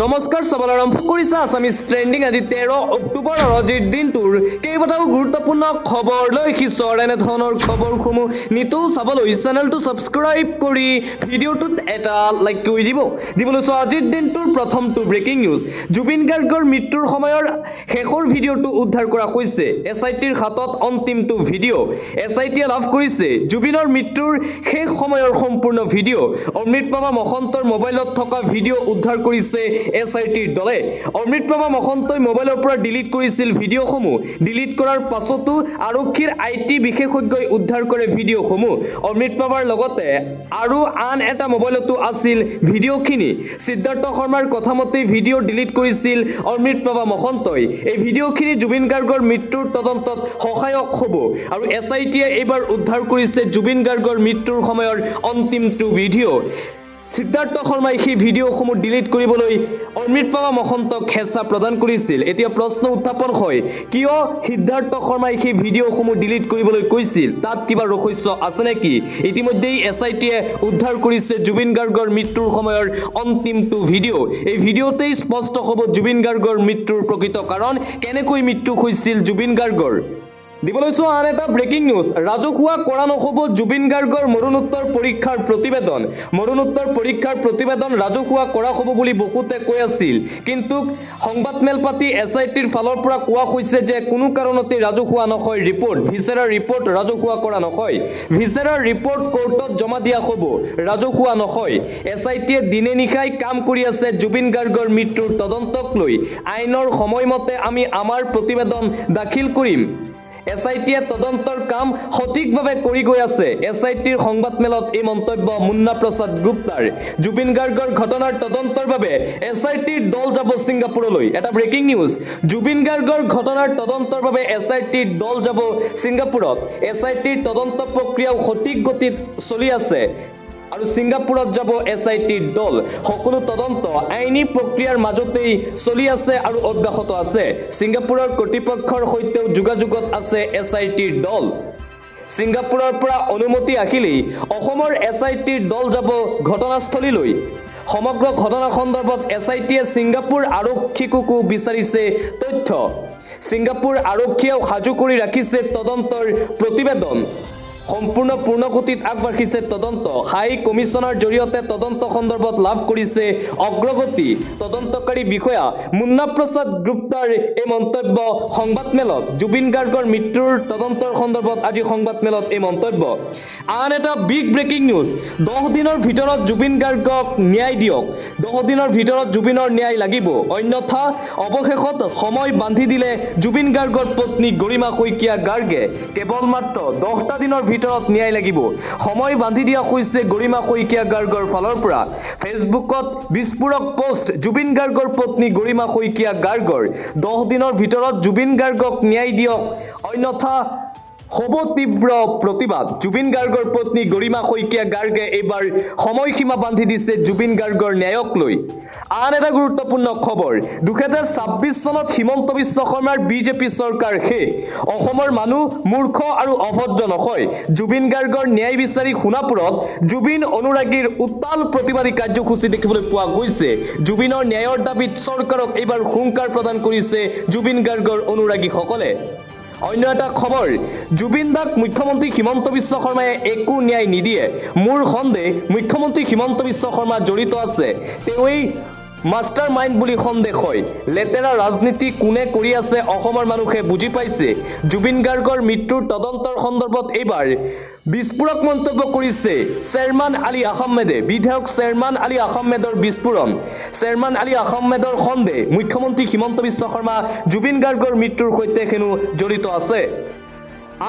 নমস্কাৰ সবল আৰম্ভ কৰিছে আছামিজ ট্ৰেণ্ডিং আজি 13 অক্টোবৰ আজিৰ দিনটোৰ কেইবাটাও গুৰুত্বপূৰ্ণ খবৰ লৈ কিশোৰ এনে ধৰণৰ খবৰসমূহ নিতৌ চাবলৈ চেনেলটো ছাবস্ক্ৰাইব কৰি ভিডিঅ'টোত এটা লাইক কৰি দিবলৈ আজিৰ দিনটোৰ প্ৰথমটো ব্ৰেকিং নিউজ জুবিন গাৰ্গৰ মৃত্যুৰ সময়ৰ শেষৰ ভিডিঅ'টো উদ্ধাৰ কৰা হৈছে এছআইটিৰ হাতত অন্তিমটো ভিডিঅ' এছআইটিয়ে লাভ কৰিছে জুবিনৰ মৃত্যুৰ শেষ সময়ৰ সম্পূৰ্ণ ভিডিঅ' অমৃতপ্ৰভা মহন্তৰ মোবাইলত থকা ভিডিঅ' উদ্ধাৰ কৰিছে এছআইটিৰ দলে অমৃতপ্ৰভা মহন্তই মোবাইলৰ পৰা ডিলিট কৰিছিল ভিডিঅ'সমূহ ডিলিট কৰাৰ পাছতো আৰক্ষীৰ আইটি বিশেষজ্ঞই উদ্ধাৰ কৰে ভিডিঅ'সমূহ অমৃতপ্ৰভাৰ লগতে আৰু আন এটা মোবাইলতো আছিল ভিডিঅ'খিনি সিদ্ধাৰ্থ শৰ্মাৰ কথামতে ভিডিঅ' ডিলিট কৰিছিল অমৃতপ্ৰভা মহন্তই এই ভিডিঅ'খিনি জুবিন গাৰ্গৰ মৃত্যুৰ তদন্তত সহায়ক হ'ব আৰু এছআইটিয়ে এইবাৰ উদ্ধাৰ কৰিছে জুবিন গাৰ্গৰ মৃত্যুৰ সময়ৰ অন্তিমটো ভিডিঅ' সিদ্ধাৰ্থ শৰ্মাই সেই ভিডিঅ'সমূহ ডিলিট কৰিবলৈ অমৃতপ্ৰভা মহন্তক হেঁচা প্ৰদান কৰিছিল এতিয়া প্ৰশ্ন উত্থাপন হয় কিয় সিদ্ধাৰ্থ শৰ্মাই সেই ভিডিঅ'সমূহ ডিলিট কৰিবলৈ কৈছিল তাত কিবা ৰহস্য আছে নেকি ইতিমধ্যেই এছআইটিয়ে উদ্ধাৰ কৰিছে জুবিন গাৰ্গৰ মৃত্যুৰ সময়ৰ অন্তিমটো ভিডিঅ' এই ভিডিঅ'তেই স্পষ্ট হ'ব জুবিন গাৰ্গৰ মৃত্যুৰ প্ৰকৃত কাৰণ কেনেকৈ মৃত্যু হৈছিল জুবিন গাৰ্গৰ দিবলৈ আন এটা ব্ৰেকিং নিউজ ৰাজহুৱা কৰা নহ'ব জুবিন গাৰ্গৰ মৰণোত্তৰ পৰীক্ষাৰ প্ৰতিবেদন ৰাজহুৱা কৰা হ'ব বুলি বহুতে কৈ আছিল কিন্তু সংবাদমেল পাতি এছআইটিৰ ফালৰ পৰা কোৱা হৈছে যে কোনো কাৰণতে ৰাজহুৱা নহয় ৰিপৰ্ট ভিচেৰাৰ ৰিপৰ্ট ৰাজহুৱা কৰা নহয় ভিচেৰাৰ ৰিপৰ্ট কোৰ্টত জমা দিয়া হ'ব ৰাজহুৱা নহয় এছআইটিয়ে দিনে নিশাই কাম কৰি আছে জুবিন গাৰ্গৰ মৃত্যুৰ তদন্তক লৈ আইনৰ সময়মতে আমি আমাৰ প্ৰতিবেদন দাখিল কৰিম এছআইটিয়ে তদন্তৰ কাম সঠিকভাৱে কৰি গৈ আছে এছআইটিৰ সংবাদমেলত এই মন্তব্য মুন্না প্ৰসাদ গুপ্তাৰ জুবিন গাৰ্গৰ ঘটনাৰ তদন্তৰ বাবে এছআইটিৰ দল যাব ছিংগাপুৰলৈ এটা ব্ৰেকিং নিউজ জুবিন গাৰ্গৰ ঘটনাৰ তদন্তৰ বাবে এছআইটিৰ দল যাব ছিংগাপুৰত এছআইটিৰ তদন্ত প্ৰক্ৰিয়াও সঠিক গতিত চলি আছে আৰু ছিংগাপুৰত যাব এছআইটিৰ দল সকলো তদন্ত আইনী প্ৰক্ৰিয়াৰ মাজতেই চলি আছে আৰু অব্যাহত আছে ছিংগাপুৰৰ কৰ্তৃপক্ষৰ সৈতেও যোগাযোগত আছে এছআইটিৰ দল ছিংগাপুৰৰ পৰা অনুমতি আহিলেই অসমৰ এছআইটিৰ দল যাব ঘটনাস্থলীলৈ সমগ্ৰ ঘটনা সন্দৰ্ভত এছআইটিয়ে ছিংগাপুৰ আৰক্ষীকো বিচাৰিছে তথ্য ছিংগাপুৰ আৰক্ষীয়েও সাজু কৰি ৰাখিছে তদন্তৰ প্ৰতিবেদন সম্পূৰ্ণ পূৰ্ণগতিত আগবাঢ়িছে তদন্ত হাই কমিছনৰ জৰিয়তে তদন্ত সন্দৰ্ভত লাভ কৰিছে অগ্ৰগতি তদন্তকাৰী বিষয়া মুন্না প্ৰসাদ গুপ্তাৰ এই মন্তব্য সংবাদমেলত জুবিন গাৰ্গৰ মৃত্যুৰ তদন্তৰ সন্দৰ্ভত আজি সংবাদমেলত এই মন্তব্য আন এটা বিগ ব্ৰেকিং নিউজ 10 দিনৰ ভিতৰত জুবিন গাৰ্গক ন্যায় দিয়ক 10 দিনৰ ভিতৰত জুবিনৰ ন্যায় লাগিব অন্যথা অৱশেষত সময় বান্ধি দিলে জুবিন গাৰ্গৰ পত্নী গৰিমা শইকীয়া গাৰ্গে কেৱল মাত্ৰ 10টা দিনৰ ভিতৰত ন্যায় লাগিব সময় বান্ধি দিয়া হৈছে গৰিমা শইকীয়া গাৰ্গৰ ফালৰ পৰা ফেচবুকত বিস্ফোৰক পোষ্ট জুবিন গাৰ্গৰ পত্নী গৰিমা শইকীয়া গাৰ্গৰ 10 দিনৰ ভিতৰত জুবিন গাৰ্গক ন্যায় দিয়ক অন্যথা হ'ব তীব্ৰ প্ৰতিবাদ জুবিন গাৰ্গৰ পত্নী গৰিমা শইকীয়া গাৰ্গে এইবাৰ সময়সীমা বান্ধি দিছে জুবিন গাৰ্গৰ ন্যায়ক লৈ আন এটা গুৰুত্বপূৰ্ণ খবৰ 2026 চনত হিমন্ত বিশ্ব শৰ্মাৰ বিজেপি চৰকাৰ শেষ অসমৰ মানুহ মূৰ্খ আৰু অভদ্ৰ নহয় জুবিন গাৰ্গৰ ন্যায় বিচাৰি সোণাপুৰত জুবিন অনুৰাগীৰ উত্তাল প্ৰতিবাদী কাৰ্যসূচী দেখিবলৈ পোৱা গৈছে জুবিনৰ ন্যায়ৰ দাবীত চৰকাৰক এইবাৰ হুংকাৰ প্ৰদান কৰিছে জুবিন গাৰ্গৰ অনুৰাগীসকলে অন্য এটা খবৰ জুবিন দাক মুখ্যমন্ত্ৰী হিমন্ত বিশ্ব শৰ্মাই একো ন্যায় নিদিয়ে মোৰ সন্দেহ মুখ্যমন্ত্ৰী হিমন্ত বিশ্ব শৰ্মা জড়িত আছে তেওঁই মাষ্টাৰ মাইণ্ড বুলি সন্দেহ হয় লেতেৰা ৰাজনীতি কোনে কৰি আছে অসমৰ মানুহে বুজি পাইছে জুবিন গাৰ্গৰ মৃত্যুৰ তদন্তৰ সন্দৰ্ভত এইবাৰ বিস্ফোৰক মন্তব্য কৰিছে চেয়াৰমান আলী আহমেদে বিধায়ক চেয়াৰমান আলী আহমেদৰ বিস্ফোৰণ চেয়াৰমান আলী আহমেদৰ সন্দেহ মুখ্যমন্ত্ৰী হিমন্ত বিশ্ব শৰ্মা জুবিন গাৰ্গৰ মৃত্যুৰ সৈতে হেনো জড়িত আছে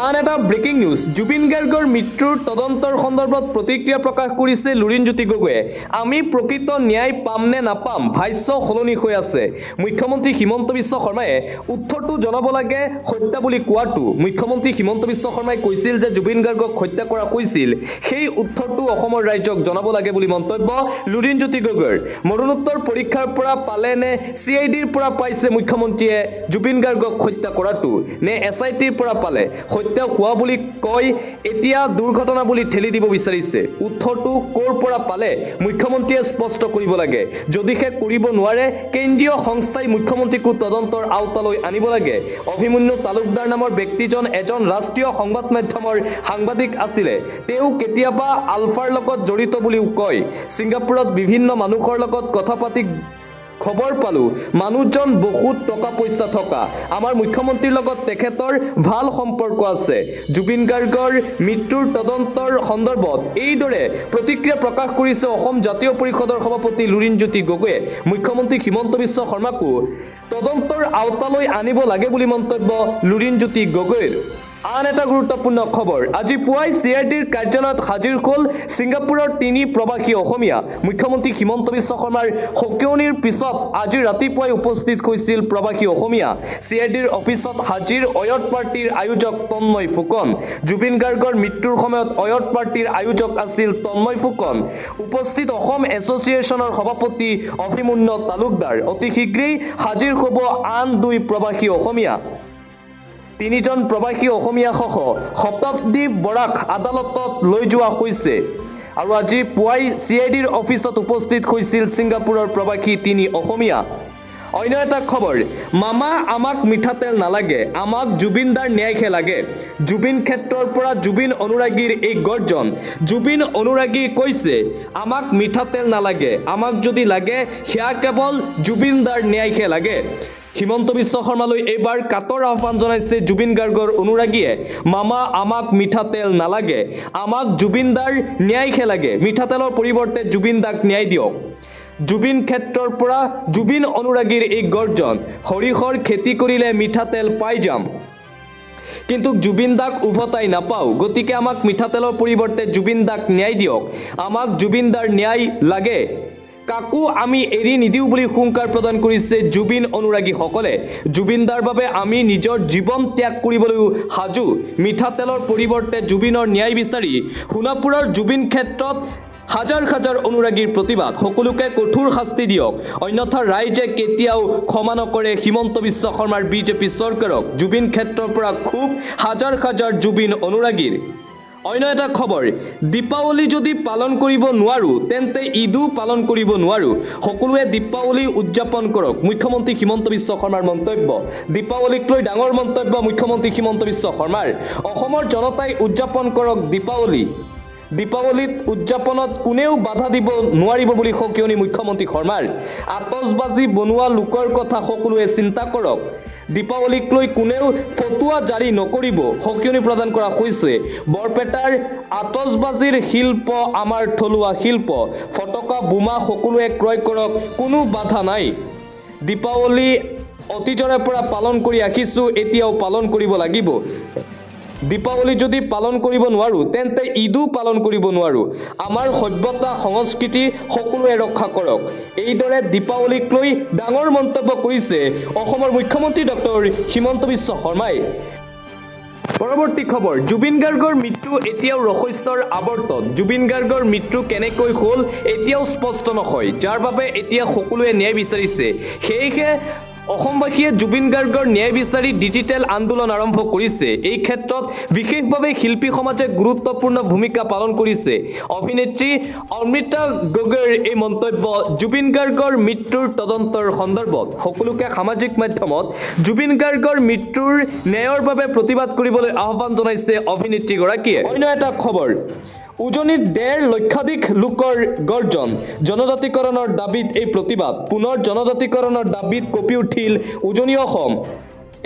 আন এটা ব্ৰেকিং নিউজ জুবিন গাৰ্গৰ মৃত্যুৰ তদন্তৰ সন্দৰ্ভত প্ৰতিক্ৰিয়া প্ৰকাশ কৰিছে লুৰিণজ্যোতি গগৈয়ে আমি প্ৰকৃত ন্যায় পাম নে নাপাম ভাষ্য সলনি হৈ আছে মুখ্যমন্ত্ৰী হিমন্ত বিশ্ব শৰ্মাই উত্তৰটো জনাব লাগে হত্যা বুলি কোৱাটো মুখ্যমন্ত্ৰী হিমন্ত বিশ্ব শৰ্মাই কৈছিল যে জুবিন গাৰ্গক হত্যা কৰা হৈছিল সেই উত্তৰটো অসমৰ ৰাইজক জনাব লাগে বুলি মন্তব্য লুৰিণজ্যোতি গগৈৰ মৰণোত্তৰ পৰীক্ষাৰ পৰা পালে নে চিআইডিৰ পৰা পাইছে মুখ্যমন্ত্ৰীয়ে জুবিন গাৰ্গক হত্যা কৰাটো নে এছআইটিৰ পৰা পালে হত্যা হোৱা বুলি কয় এতিয়া দুৰ্ঘটনা বুলি ঠেলি দিব বিচাৰিছে উত্তৰটো ক'ৰ পৰা পালে মুখ্যমন্ত্ৰীয়ে স্পষ্ট কৰিব লাগে যদিহে কৰিব নোৱাৰে কেন্দ্ৰীয় সংস্থাই মুখ্যমন্ত্ৰীক তদন্তৰ আওতালৈ আনিব লাগে অভিমন্যু তালুকদাৰ নামৰ ব্যক্তিজন এজন ৰাষ্ট্ৰীয় সংবাদ মাধ্যমৰ সাংবাদিক আছিল তেওঁ কেতিয়াবা আলফাৰ লগত জড়িত বুলিও কয় ছিংগাপুৰত বিভিন্ন মানুহৰ লগত কথা পাতি খবৰ পালো মানুহজন বহুত টকা পইচা থকা আমাৰ মুখ্যমন্ত্ৰীৰ লগত তেখেতৰ ভাল সম্পৰ্ক আছে জুবিন গাৰ্গৰ মৃত্যুৰ তদন্তৰ সন্দৰ্ভত এইদৰে প্ৰতিক্ৰিয়া প্ৰকাশ কৰিছে অসম জাতীয় পৰিষদৰ সভাপতি লুৰিণজ্যোতি গগৈয়ে মুখ্যমন্ত্ৰী হিমন্ত বিশ্ব শৰ্মাকো তদন্তৰ আওতালৈ আনিব লাগে বুলি মন্তব্য লুৰিণজ্যোতি গগৈৰ আন এটা গুৰুত্বপূৰ্ণ খবৰ আজি পুৱাই CIDৰ কাৰ্যালয়ত হাজিৰ হ'ল ছিংগাপুৰৰ 3 প্ৰবাসী অসমীয়া মুখ্যমন্ত্ৰী হিমন্ত বিশ্ব শৰ্মাৰ সকিয়নিৰ পিছত আজি ৰাতিপুৱাই উপস্থিত হৈছিল প্ৰবাসী অসমীয়া CIDৰ অফিচত হাজিৰ অয়ত পাৰ্টিৰ আয়োজক তন্ময় ফুকন জুবিন গাৰ্গৰ মৃত্যুৰ সময়ত অয়ত পাৰ্টিৰ আয়োজক আছিল তন্ময় ফুকন উপস্থিত অসম এছ'চিয়েশ্যনৰ সভাপতি অভিমন্যু তালুকদাৰ অতি শীঘ্ৰেই হাজিৰ হ'ব আন 2 প্ৰবাসী অসমীয়া 3 জন প্ৰবাসী অসমীয়া সহ শতাব্দী বৰাক আদালতত লৈ যোৱা হৈছে আৰু আজি পুৱাই CIDৰ অফিচত উপস্থিত হৈছিল ছিংগাপুৰৰ প্ৰবাসী 3 অসমীয়া অন্য এটা খবৰ মামা আমাক মিঠাতেল নালাগে আমাক জুবিনদাৰ ন্যায়হে লাগে জুবিন ক্ষেত্ৰৰ পৰা জুবিন অনুৰাগীৰ এই গৰ্জন জুবিন অনুৰাগী কৈছে আমাক মিঠাতেল নালাগে আমাক যদি লাগে সেয়া কেৱল জুবিনদাৰ ন্যায়হে লাগে হিমন্ত বিশ্ব শৰ্মালৈ এইবাৰ কাতৰ আহ্বান জনাইছে জুবিন গাৰ্গৰ অনুৰাগীয়ে মামা আমাক মিঠাতেল নালাগে আমাক জুবিনদাৰ ন্যায়হে লাগে মিঠাতেলৰ পৰিৱৰ্তে জুবিনদাক ন্যায় দিয়ক জুবিন ক্ষেত্ৰৰ পৰা জুবিন অনুৰাগীৰ এই গৰ্জন হৰিহৰ খেতি কৰিলে মিঠাতেল পাই যাম কিন্তু জুবিনদাক উভতাই নাপাও গতিকে আমাক মিঠাতেলৰ পৰিৱৰ্তে জুবিনদাক ন্যায় দিয়ক আমাক জুবিনদাৰ ন্যায় লাগে কাকু আমি এৰি নিদিও বুলি হুংকাৰ প্ৰদান কৰিছে জুবিন অনুৰাগীসকলে জুবিনদাৰ বাবে আমি নিজৰ জীৱন ত্যাগ কৰিবলৈও সাজু মিঠাতেলৰ পৰিৱৰ্তে জুবিনৰ ন্যায় বিচাৰি সোণাপুৰৰ জুবিন ক্ষেত্ৰত হাজাৰ হাজাৰ অনুৰাগীৰ প্ৰতিবাদ সকলোকে কঠোৰ শাস্তি দিয়ক অন্যথা ৰাইজে কেতিয়াও ক্ষমা নকৰে হিমন্ত বিশ্ব শৰ্মাৰ বিজেপি চৰকাৰক জুবিন ক্ষেত্ৰৰ পৰা খুব হাজাৰ হাজাৰ জুবিন অনুৰাগীৰ অন্য এটা খবৰ দীপাৱলী যদি পালন কৰিব নোৱাৰো তেন্তে ঈদো পালন কৰিব নোৱাৰো সকলোৱে দীপাৱলী উদযাপন কৰক মুখ্যমন্ত্ৰী হিমন্ত বিশ্ব শৰ্মাৰ মন্তব্য দীপাৱলীক লৈ ডাঙৰ মন্তব্য মুখ্যমন্ত্ৰী হিমন্ত বিশ্ব শৰ্মাৰ অসমৰ জনতাই উদযাপন কৰক দীপাৱলীত উদযাপনত কোনেও বাধা দিব নোৱাৰিব বুলি সকিয়নি মুখ্যমন্ত্ৰী শৰ্মাৰ আতচবাজি বনোৱা লোকৰ কথা সকলোৱে চিন্তা কৰক দীপাৱলীক লৈ কোনেও ফটোৱা জাৰি নকৰিব সকিয়নি প্ৰদান কৰা হৈছে বৰপেটাৰ আতচবাজিৰ শিল্প আমাৰ থলুৱা শিল্প ফটকা বোমা সকলোৱে ক্ৰয় কৰক কোনো বাধা নাই দীপাৱলী অতীজৰে পৰা পালন কৰি আহিছো এতিয়াও পালন কৰিব লাগিব দীপাৱলী যদি পালন কৰিব নোৱাৰো তেন্তে ঈদো পালন কৰিব নোৱাৰো আমাৰ সভ্যতা সংস্কৃতি সকলোৱে ৰক্ষা কৰক এইদৰে দীপাৱলীক লৈ ডাঙৰ মন্তব্য কৰিছে অসমৰ মুখ্যমন্ত্ৰী ডক্টৰ হিমন্ত বিশ্ব শৰ্মাই পৰৱৰ্তী খবৰ জুবিন গাৰ্গৰ মৃত্যু এতিয়াও ৰহস্যৰ আৱৰ্তত জুবিন গাৰ্গৰ মৃত্যু কেনেকৈ হ'ল এতিয়াও স্পষ্ট নহয় যাৰ বাবে এতিয়া সকলোৱে ন্যায় বিচাৰিছে সেয়েহে অসমবাসীয়ে জুবিন গাৰ্গৰ ন্যায় বিচাৰি ডিজিটেল আন্দোলন আৰম্ভ কৰিছে এই ক্ষেত্ৰত বিশেষভাৱে শিল্পী সমাজে গুৰুত্বপূৰ্ণ ভূমিকা পালন কৰিছে অভিনেত্ৰী অমৃতা গগৈৰ এই মন্তব্য জুবিন গাৰ্গৰ মৃত্যুৰ তদন্তৰ সন্দৰ্ভত সকলোকে সামাজিক মাধ্যমত জুবিন গাৰ্গৰ মৃত্যুৰ ন্যায়ৰ বাবে প্ৰতিবাদ কৰিবলৈ আহ্বান জনাইছে অভিনেত্ৰীগৰাকীয়ে অন্য এটা খবৰ উজনিত 1.5 লক্ষাধিক লোকৰ গৰ্জন জনজাতিকৰণৰ দাবীত এই প্ৰতিবাদ পুনৰ জনজাতিকৰণৰ দাবীত কঁপি উঠিল উজনি অসম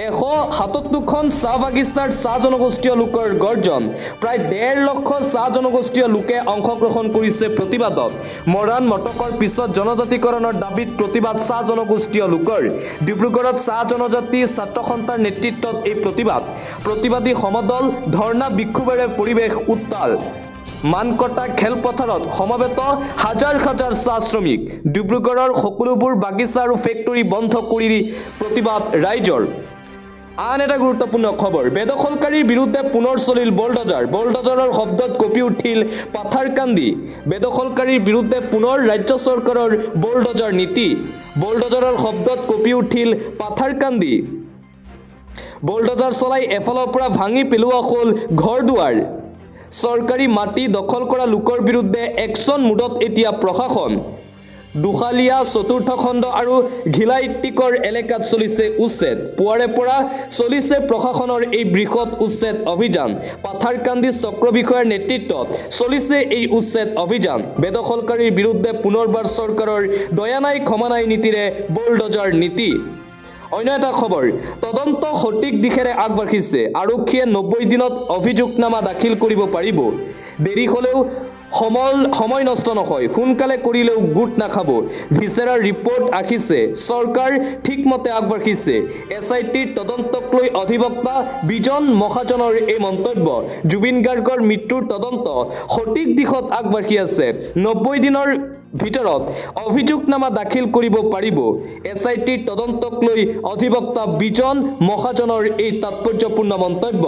177খন চাহ বাগিচাৰ চাহ জনগোষ্ঠীয় লোকৰ গৰ্জন প্ৰায় 1.5 লক্ষ চাহ জনগোষ্ঠীয় লোকে অংশগ্ৰহণ কৰিছে প্ৰতিবাদত মৰাণ মটকৰ পিছত জনজাতিকৰণৰ দাবীত প্ৰতিবাদ চাহ জনগোষ্ঠীয় লোকৰ ডিব্ৰুগড়ত চাহ জনজাতি ছাত্ৰ সন্থাৰ নেতৃত্বত এই প্ৰতিবাদী সমদল ধৰ্ণা বিক্ষোভেৰে পৰিৱেশ উত্তাল মানকটা খেলপথাৰত সমবেত হাজাৰ হাজাৰ চাহ শ্ৰমিক ডিব্ৰুগড়ৰ সকলোবোৰ বাগিচা আৰু ফেক্টৰী বন্ধ কৰি প্ৰতিবাদ ৰাইজৰ আন এটা গুৰুত্বপূৰ্ণ খবৰ বেদখলকাৰীৰ বিৰুদ্ধে পুনৰ চলিল বলডজাৰৰ শব্দত কঁপি উঠিল পাথাৰকান্দি বেদখলকাৰীৰ বিৰুদ্ধে পুনৰ ৰাজ্য চৰকাৰৰ বলডজাৰ নীতি বলডজাৰৰ শব্দত কঁপি উঠিল পাথাৰকান্দি বুলডোজাৰ চলাই এফালৰ পৰা ভাঙি পেলোৱা হ'ল ঘৰ দুৱাৰ চৰকাৰী মাটি দখল কৰা লোকৰ বিৰুদ্ধে একশ্যন মুডত এতিয়া প্ৰশাসন দুখালিয়া চতুৰ্থ খণ্ড আৰু ঘিলাইটিকৰ এলেকাত চলিছে উচ্ছেদ পুৱাৰে পৰা চলিছে প্ৰশাসনৰ এই বৃহৎ উচ্ছেদ অভিযান পাথাৰকান্দি চক্ৰ বিষয়াৰ নেতৃত্বত চলিছে এই উচ্ছেদ অভিযান বেদখলকাৰীৰ বিৰুদ্ধে পুনৰবাৰ চৰকাৰৰ দয়া নাই ক্ষমা নাই নীতিৰে বুলডোজাৰ নীতি অন্য এটা খবৰ তদন্ত সঠিক দিশেৰে আগবাঢ়িছে আৰক্ষীয়ে 90 দিনত অভিযোগনামা দাখিল কৰিব পাৰিব দেৰি হ'লেও সময় নষ্ট নহয় সোনকালে কৰিলেও গোট নাখাব ভিচেৰাৰ ৰিপৰ্ট আহিছে চৰকাৰ ঠিকমতে আগবাঢ়িছে এছআইটিৰ তদন্তক লৈ অধিবক্তা বিজন মহাজনৰ এই মন্তব্য জুবিন গাৰ্গৰ মৃত্যুৰ তদন্ত সঠিক দিশত আগবাঢ়ি আছে 90 দিনৰ ভিতৰত অভিযোগনামা দাখিল কৰিব পাৰিব এছআইটিৰ তদন্তক লৈ অধিবক্তা বিজন মহাজনৰ এই তাৎপৰ্যপূৰ্ণ মন্তব্য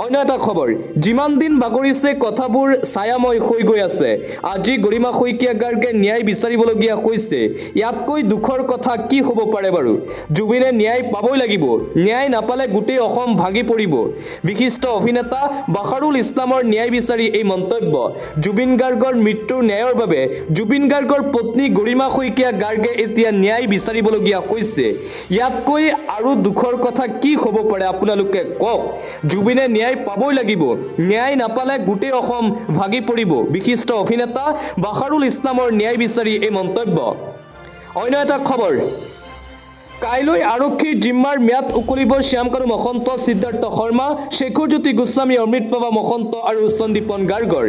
অন্য এটা খবৰ যিমান দিন বাগৰিছে কথাবোৰ ছায়াময় হৈ গৈ আছে আজি গৰিমা শইকীয়া গাৰ্গে ন্যায় বিচাৰিবলগীয়া হৈছে ইয়াতকৈ দুখৰ কথা কি হ'ব পাৰে বাৰু জুবিনে ন্যায় পাবই লাগিব ন্যায় নাপালে গোটেই অসম ভাগি পৰিব বিশিষ্ট অভিনেতা বাখাৰুল ইছলামৰ ন্যায় বিচাৰি এই মন্তব্য জুবিন গাৰ্গৰ মৃত্যুৰ ন্যায়ৰ বাবে জুবিন গাৰ্গৰ পত্নী গৰিমা শইকীয়া গাৰ্গে এতিয়া ন্যায় বিচাৰিবলগীয়া হৈছে ইয়াতকৈ আৰু দুখৰ কথা কি হ'ব পাৰে আপোনালোকে কওক জুবিনে ন্যায় পাবই লাগিব ন্যায় নাপালে গোটেই অসম ভাগি পৰিব বিশিষ্ট অভিনেতা বাখাৰুল ইছলামৰ ন্যায় বিচাৰি এই মন্তব্য অন্য এটা খবৰ কাইলৈ আৰক্ষীৰ জিম্মাৰ ম্যাদ উকলিব শ্যামকানু মহন্ত সিদ্ধাৰ্থ শৰ্মা শেখৰজ্যোতি গোস্বামী অমৃতপ্ৰভা মহন্ত আৰু সন্দীপন গাৰ্গৰ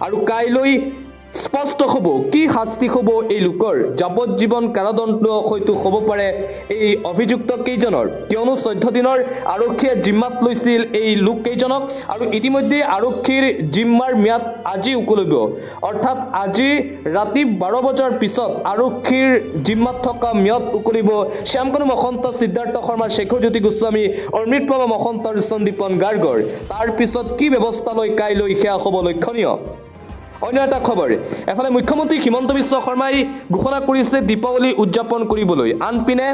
আৰু কাইলৈ স্পষ্ট হ'ব কি শাস্তি হ'ব এই লোকৰ যাৱজ্জীৱন কাৰাদণ্ড হয়তো হ'ব পাৰে এই অভিযুক্ত কেইজনৰ কিয়নো 14 দিনৰ আৰক্ষীয়ে জিম্মাত লৈছিল এই লোককেইজনক আৰু ইতিমধ্যে আৰক্ষীৰ জিম্মাৰ ম্যাদ আজি উকলিব অৰ্থাৎ আজি ৰাতি 12 বজাৰ পিছত আৰক্ষীৰ জিম্মাত থকা ম্যাদ উকলিব শ্যামকানু মহন্ত সিদ্ধাৰ্থ শৰ্মা শেখৰজ্যোতি গোস্বামী অমৃতপ্ৰভা মহন্ত আৰু সন্দীপন গাৰ্গৰ তাৰ পিছত কি ব্যৱস্থা লয় কাইলৈ সেয়া হ'ব লক্ষণীয় অন্য এটা খবৰ এফালে মুখ্যমন্ত্ৰী হিমন্ত বিশ্ব শৰ্মাই ঘোষণা কৰিছে দীপাৱলী উদযাপন কৰিবলৈ আনপিনে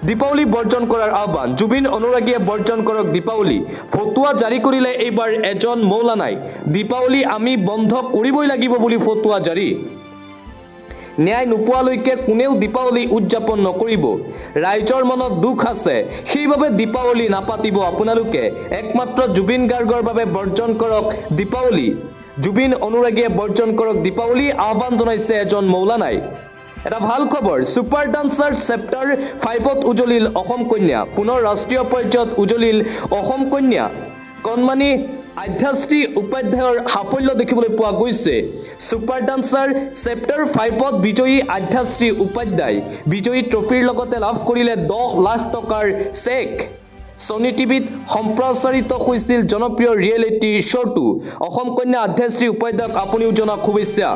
দীপাৱলী বৰ্জন কৰাৰ আহ্বান জুবিন অনুৰাগীয়ে বৰ্জন কৰক দীপাৱলী ফটোৱা জাৰি কৰিলে এইবাৰ এজন মৌলানাই দীপাৱলী আমি বন্ধ কৰিবই লাগিব বুলি ফটোৱা জাৰি ন্যায় নোপোৱালৈকে কোনেও দীপাৱলী উদযাপন নকৰিব ৰাইজৰ মনত দুখ আছে সেইবাবে দীপাৱলী নাপাতিব আপোনালোকে একমাত্ৰ জুবিন গাৰ্গৰ বাবে বৰ্জন কৰক দীপাৱলী জুবিন অনুৰাগীয়ে বৰ্জন কৰক দীপাৱলী আহ্বান জনাইছে এজন মৌলানাই এটা ভাল খবৰ সুপাৰ ডান্সাৰ চেপ্টাৰ 5ত উজলিল অসম কন্যা পুনৰ ৰাষ্ট্ৰীয় পৰ্যায়ত উজলিল অসম কন্যা কণমানি আধ্যাশ্ৰী উপাধ্যায়ৰ সাফল্য দেখিবলৈ পোৱা গৈছে সুপাৰ ডান্সাৰ চেপ্টাৰ 5ত বিজয়ী আধ্যাশ্ৰী উপাধ্যায় বিজয়ী ট্ৰফিৰ লগতে লাভ কৰিলে 10 লাখ টকাৰ চেক Sony টিভিত সম্প্ৰচাৰিত হৈছিল জনপ্ৰিয় ৰিয়েলিটি শ্ব'টো অসম কন্যা আধ্যাশ্ৰী উপাধ্যায়ক আপুনিও জনাওক শুভেচ্ছা